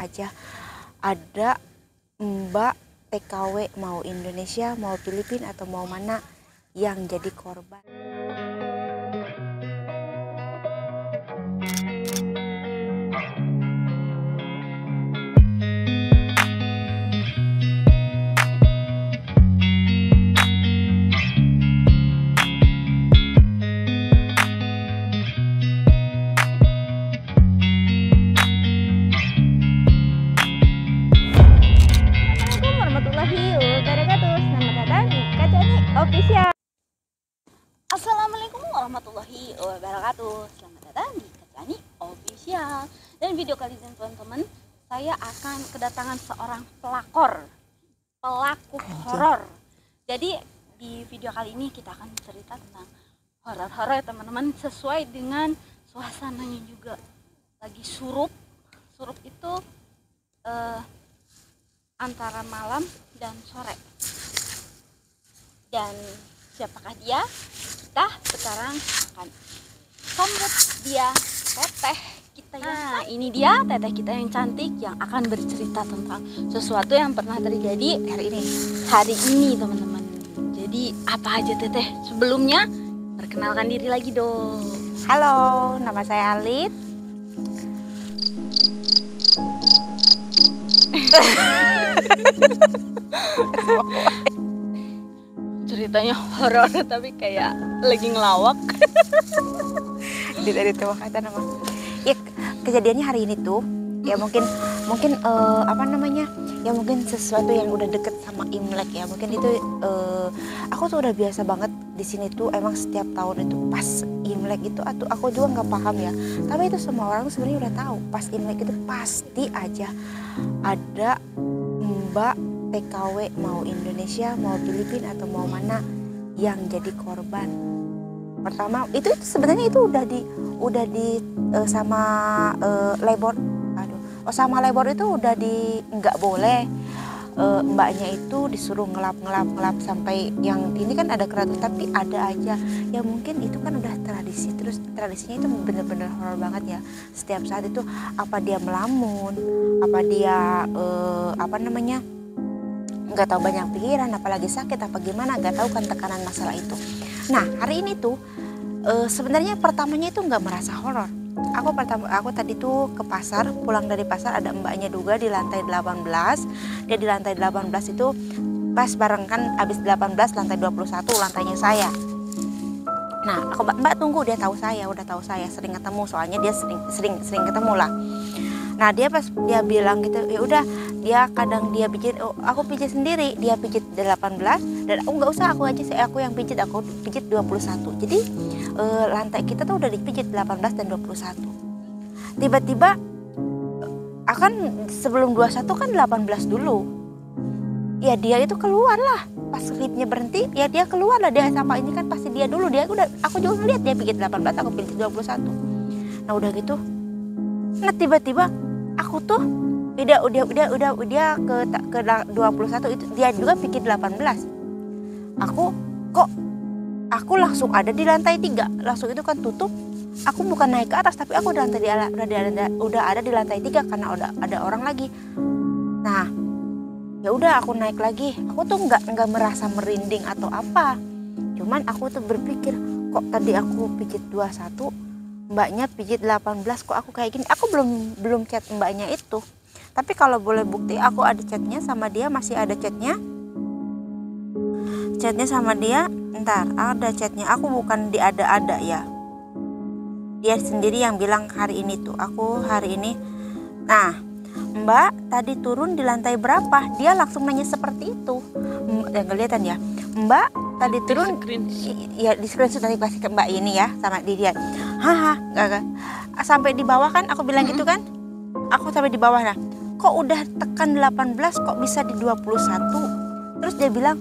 aja ada Mbak TKW mau Indonesia, mau Filipina atau mau mana yang jadi korban. Official. Assalamualaikum warahmatullahi wabarakatuh. Selamat datang di Kacani Official. Dan video kali ini teman-teman, saya akan kedatangan seorang pelaku horor. Jadi di video kali ini kita akan cerita tentang horor-horor teman-teman, sesuai dengan suasananya juga. Lagi surup itu antara malam dan sore. Dan siapakah dia? Kita sekarang akan sambut dia, teteh kita yang cantik. Ini dia teteh kita yang cantik yang akan bercerita tentang sesuatu yang pernah terjadi hari ini teman-teman. Jadi apa aja teteh? Sebelumnya perkenalkan diri lagi dong. Halo, nama saya Alit. Ceritanya horor tapi kayak lagi ngelawak. Dari itu kata nama. Ya, kejadiannya hari ini tuh ya mungkin apa namanya? Ya mungkin sesuatu yang udah deket sama Imlek ya. Mungkin itu aku tuh udah biasa banget di sini tuh, emang setiap tahun itu pas Imlek itu atau aku juga nggak paham ya. Tapi itu semua orang sebenarnya udah tahu pas Imlek itu pasti aja ada Mbak TKW mau Indonesia, mau Filipina atau mau mana yang jadi korban. Pertama itu sebenarnya itu udah di sama labor, sama labor itu udah di nggak boleh. Mbaknya itu disuruh ngelap sampai yang ini kan ada keraton, tapi ada aja ya mungkin itu kan udah tradisi, terus tradisinya itu bener-bener horor banget ya. Setiap saat itu apa dia melamun, apa dia apa namanya, nggak tahu, banyak pikiran, apalagi sakit apa gimana, nggak tahu kan tekanan masalah itu. Nah hari ini tuh sebenarnya pertamanya itu nggak merasa horor. Aku tadi tuh ke pasar, pulang dari pasar ada mbaknya juga di lantai 18. Dia di lantai 18 itu pas bareng kan abis 18 lantai 21 lantainya saya. Nah aku mbak tunggu, dia udah tahu saya sering ketemu, soalnya dia sering ketemu lah. Nah dia pas dia bilang gitu, ya udah dia kadang dia pijit, aku pijit sendiri, dia pijit 18 dan nggak usah aku aja, aku yang pijit, aku pijit 21. Jadi lantai kita tuh udah dipijit 18 dan 21. Tiba-tiba akan sebelum 21 kan 18 dulu. Ya dia itu keluar lah, pas liftnya berhenti ya dia keluar lah, dia sama ini kan pasti dia dulu, dia udah, aku juga ngeliat dia pijit 18, aku pijit 21. Nah udah gitu, nah tiba-tiba aku tuh udah ke 21 itu dia juga pikir 18. Aku langsung ada di lantai 3, langsung itu kan tutup. Aku bukan naik ke atas, tapi aku udah ada di lantai 3 karena udah ada orang lagi. Nah ya udah aku naik lagi. Aku tuh nggak merasa merinding atau apa, cuman aku tuh berpikir kok tadi aku pijit 21, mbaknya pijit 18, kok aku kayak gini. Aku belum chat mbaknya itu, tapi kalau boleh bukti aku ada chatnya sama dia, masih ada chatnya sama dia. Ntar ada chatnya, aku bukan diada-ada ya, dia sendiri yang bilang hari ini tuh, aku hari ini. Nah mbak tadi turun di lantai berapa, dia langsung nanya seperti itu. Kelihatan ya, mbak tadi turun ya di screenshot, tadi kasih ke mbak ini ya sama dia. Haha, enggak. Sampai di bawah kan aku bilang gitu kan. Aku sampai di bawah, nah kok udah tekan 18 kok bisa di 21. Terus dia bilang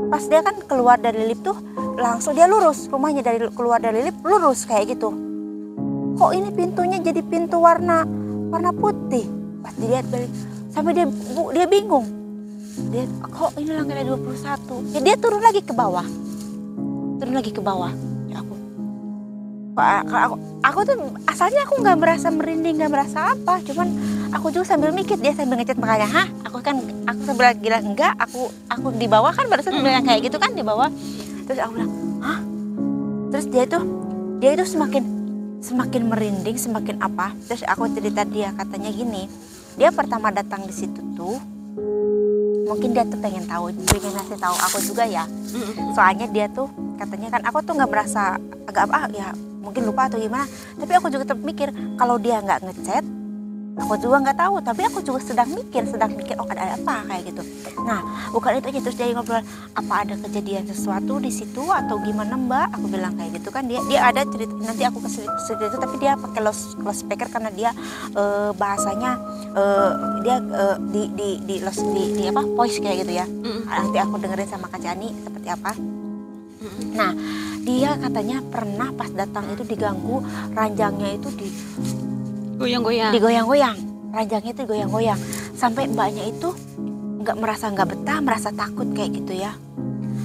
pas dia kan keluar dari lift tuh langsung dia lurus, rumahnya keluar dari lift lurus kayak gitu. Kok ini pintunya jadi pintu warna putih. Pas dilihat balik sampai dia bingung. Dia kok ini lantai 21. Ya dia turun lagi ke bawah. Ya aku tuh asalnya aku nggak merasa merinding, nggak merasa apa, cuman aku juga sambil mikir, dia sambil ngechat makanya, hah? Aku sambil bilang enggak, aku di bawah kan barusan bilang kayak gitu kan di bawah. Terus aku bilang, hah? Terus dia itu semakin merinding, semakin apa. Terus aku cerita dia, katanya gini, dia pertama datang di situ tuh mungkin dia tuh pengen ngasih tahu aku juga ya. Soalnya dia tuh katanya kan aku tuh nggak merasa agak apa ya, mungkin lupa atau gimana, tapi aku juga tetap mikir kalau dia nggak ngechat aku juga nggak tahu, tapi aku juga sedang mikir oh ada apa kayak gitu. Nah bukan itu aja, terus dia ngobrol apa ada kejadian sesuatu di situ atau gimana mbak, aku bilang kayak gitu kan. Dia ada cerita, nanti aku kasih cerita itu, tapi dia pakai loudspeaker karena dia bahasanya dia di apa voice kayak gitu ya. Nanti aku dengerin sama Kak Jani seperti apa. Nah dia katanya pernah pas datang itu diganggu, ranjangnya itu digoyang-goyang, ranjangnya itu digoyang-goyang, sampai mbaknya itu merasa nggak betah, merasa takut kayak gitu ya.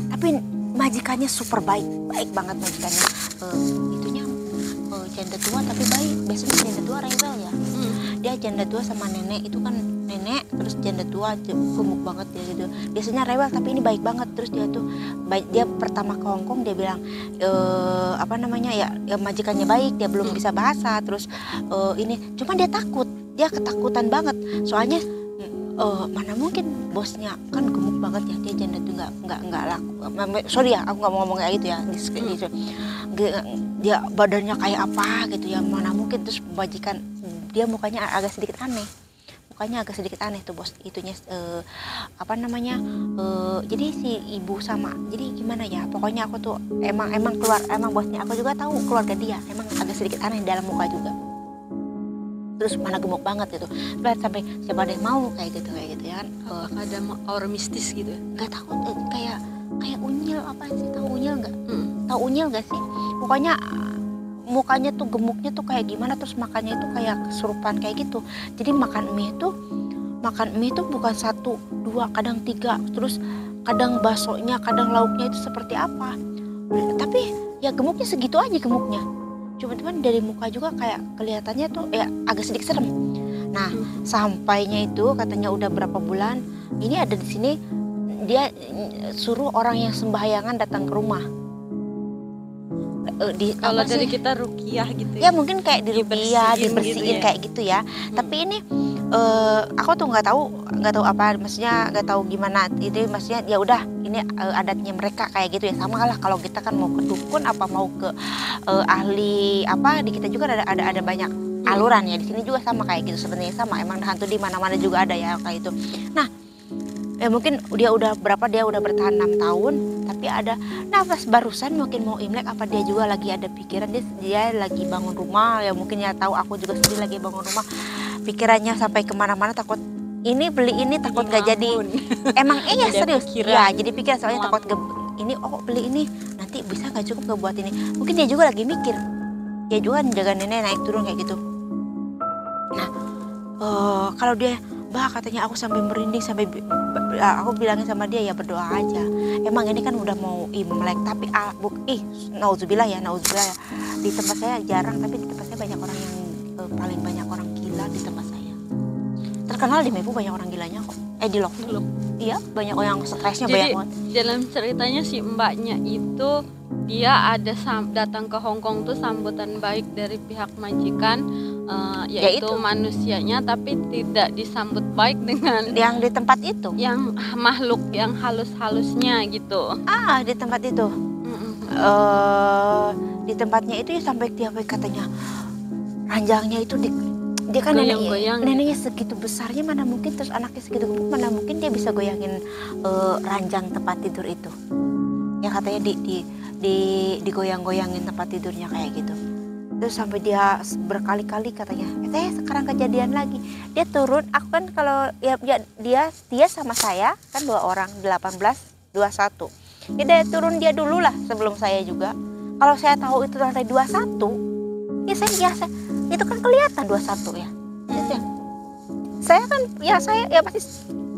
Tapi majikannya super baik banget majikannya. Itunya janda tua tapi baik. Biasanya janda tua rewel ya. Dia janda tua sama nenek itu kan nenek, terus janda tua gemuk banget dia gitu. Biasanya rewel tapi ini baik banget. Terus dia tuh dia pertama ke Hongkong dia bilang apa namanya ya majikannya baik, dia belum bisa bahasa. Terus ini cuma dia takut, dia ketakutan banget. Soalnya mana mungkin bosnya kan gemuk banget ya, dia janda tuh nggak laku. Sorry ya, aku nggak mau ngomong kayak gitu ya. Dia badannya kayak apa gitu ya, mana mungkin. Terus majikan dia mukanya agak sedikit aneh. Tuh bos itunya apa namanya jadi si ibu sama, jadi gimana ya, pokoknya aku tuh emang bosnya aku juga tahu keluarga dia emang agak sedikit aneh dalam muka juga. Terus mana gemuk banget gitu, sampai siapa deh mau kayak gitu ya kan. Apakah ada aura mistis gitu ya? Nggak tahu, kayak unyil apa sih, tahu unyil nggak? Tahu unyil nggak sih? Pokoknya mukanya tuh gemuknya tuh kayak gimana, terus makannya itu kayak kesurupan kayak gitu. Jadi makan mie itu bukan 1, 2, kadang 3, terus kadang baksonya, kadang lauknya itu seperti apa. Tapi ya gemuknya segitu aja gemuknya. Cuman dari muka juga kayak kelihatannya tuh ya agak sedikit serem. Nah sampainya itu katanya udah berapa bulan ini ada di sini, dia suruh orang yang sembahyangan datang ke rumah. Kalau dari kita ruqyah gitu ya mungkin kayak dibersihin gitu ya. Kayak gitu ya. Tapi ini aku tuh nggak tahu apa, maksudnya nggak tahu gimana itu, maksudnya ya udah ini adatnya mereka kayak gitu ya. Sama lah kalau kita kan mau ke dukun apa mau ke ahli apa, di kita juga ada banyak aluran ya. Di sini juga sama kayak gitu sebenarnya, sama emang hantu di mana-mana juga ada ya kayak itu. Nah ya mungkin dia udah bertahan 6 tahun, tapi ada nafas barusan mungkin mau Imlek apa dia juga lagi ada pikiran, dia lagi bangun rumah ya, mungkin ya tahu aku juga sendiri lagi bangun rumah, pikirannya sampai kemana-mana, takut ini beli ini takut nggak jadi. Emang iya serius ya, jadi pikir soalnya takut ini beli ini nanti bisa nggak cukup ngebuat ini, mungkin dia juga lagi mikir, dia juga jaga nenek naik turun kayak gitu. Nah kalau dia katanya aku sampai merinding, sampai aku bilangin sama dia ya berdoa aja. Emang ini kan udah mau Imlek, tapi nauzubillah ya. Di tempat saya jarang, tapi di tempat saya banyak orang yang paling banyak orang gila di tempat saya. Terkenal di Mepu banyak orang gilanya kok. Di Lombok. Iya, banyak orang stresnya. Jadi, banyak banget. Dalam ceritanya si mbaknya itu dia ada datang ke Hongkong tuh sambutan baik dari pihak majikan, yaitu manusianya, tapi tidak disambut baik dengan yang di tempat itu, yang makhluk yang halus-halusnya gitu. Di tempat itu, di tempatnya itu ya, sampai tiap katanya ranjangnya itu dia kan neneknya segitu besarnya, mana mungkin, terus anaknya segitu gemuk, mana mungkin dia bisa goyangin ranjang tempat tidur itu. Ya katanya digoyang-goyangin tempat tidurnya kayak gitu. Terus sampai dia berkali-kali katanya, sekarang kejadian lagi. Dia turun, aku kan kalau ya dia sama saya kan 2 orang, 18, 21. Dia turun dia dulu lah sebelum saya juga. Kalau saya tahu itu lantai 21, ya saya biasa. Itu kan kelihatan 21 ya. Saya kan saya pasti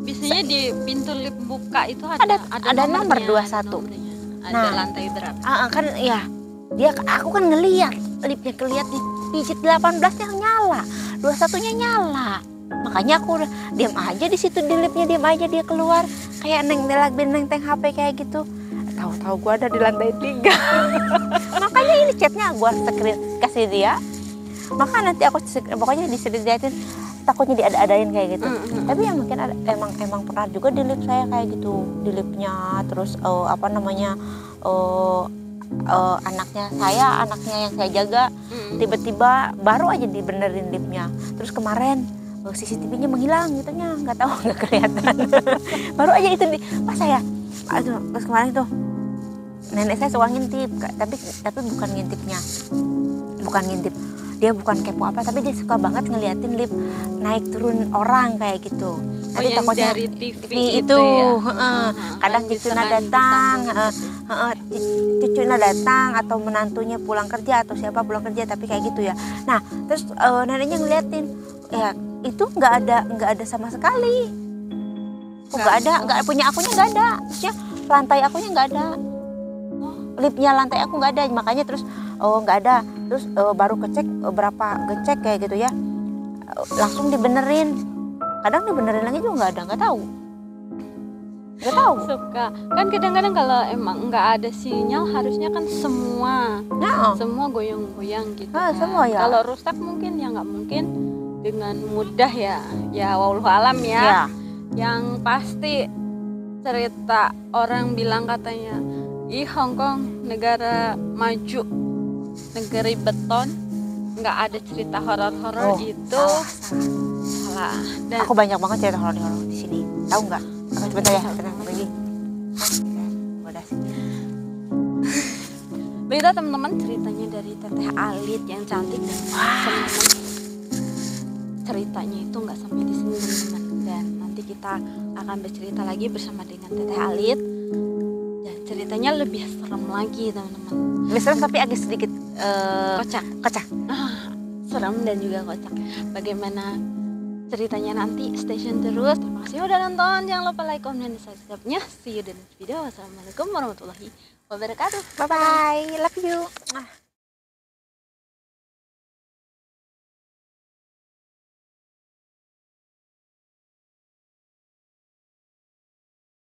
biasanya di pintu lift buka itu ada nomor 21. Ada lantai berapa? Kan ya. Aku kan ngeliat liftnya, kelihatan pijit 18-nya nyala, 21-nya nyala. makanya aku udah diam aja di situ di liftnya, diam aja dia keluar kayak neng teng HP kayak gitu. Tahu-tahu gue ada di lantai 3. Makanya ini chatnya gue screen kasih dia. Maka nanti aku pokoknya disediain, takutnya diada-adain kayak gitu. Tapi yang mungkin ada, emang pernah juga di lift saya kayak gitu, di liftnya. Terus anaknya yang saya jaga tiba-tiba baru aja dibenerin liftnya. Terus kemarin CCTV-nya menghilang gitunya, nggak tahu, nggak kelihatan. Baru aja itu pas saya, aduh, terus kemarin tuh nenek saya suka ngintip, tapi bukan ngintip, dia bukan kepo apa, tapi dia suka banget ngeliatin lift naik turun orang kayak gitu. Nanti takutnya dari TV itu ya? kadang cucunya datang, cucunya datang atau menantunya pulang kerja atau siapa pulang kerja, tapi kayak gitu ya. Nah terus neneknya ngeliatin, ya itu nggak ada sama sekali. Nggak punya akunya nggak ada, terusnya lantai akunya nggak ada, liftnya lantai aku nggak ada, makanya terus nggak ada. Terus baru ngecek kayak gitu ya, langsung dibenerin. Kadang dibenerin lagi juga nggak tahu. Suka kan kadang-kadang kalau emang nggak ada sinyal harusnya kan semua goyang-goyang gitu kan. Semua ya. Kalau rusak mungkin ya nggak mungkin dengan mudah ya wallahu alam ya. Yang pasti cerita orang bilang katanya, ih Hongkong negara maju, negeri beton, nggak ada cerita horor-horor itu salah. Dan aku banyak banget cerita horor di sini, tahu nggak? Sebentar ya, tenang lagi. Begitu teman-teman ceritanya dari Teteh Alit yang cantik dan teman-teman. Ceritanya itu nggak sampai di sini teman-teman, dan nanti kita akan bercerita lagi bersama dengan Teteh Alit. Dan ceritanya lebih serem lagi teman-teman. Lebih serem tapi agak sedikit kocak. Serem dan juga kocak. Bagaimana ceritanya nanti, stay tune terus. Terima kasih udah nonton, jangan lupa like, comment, dan subscribe-nya. See you di next video. Wassalamualaikum warahmatullahi wabarakatuh. Bye bye, love you.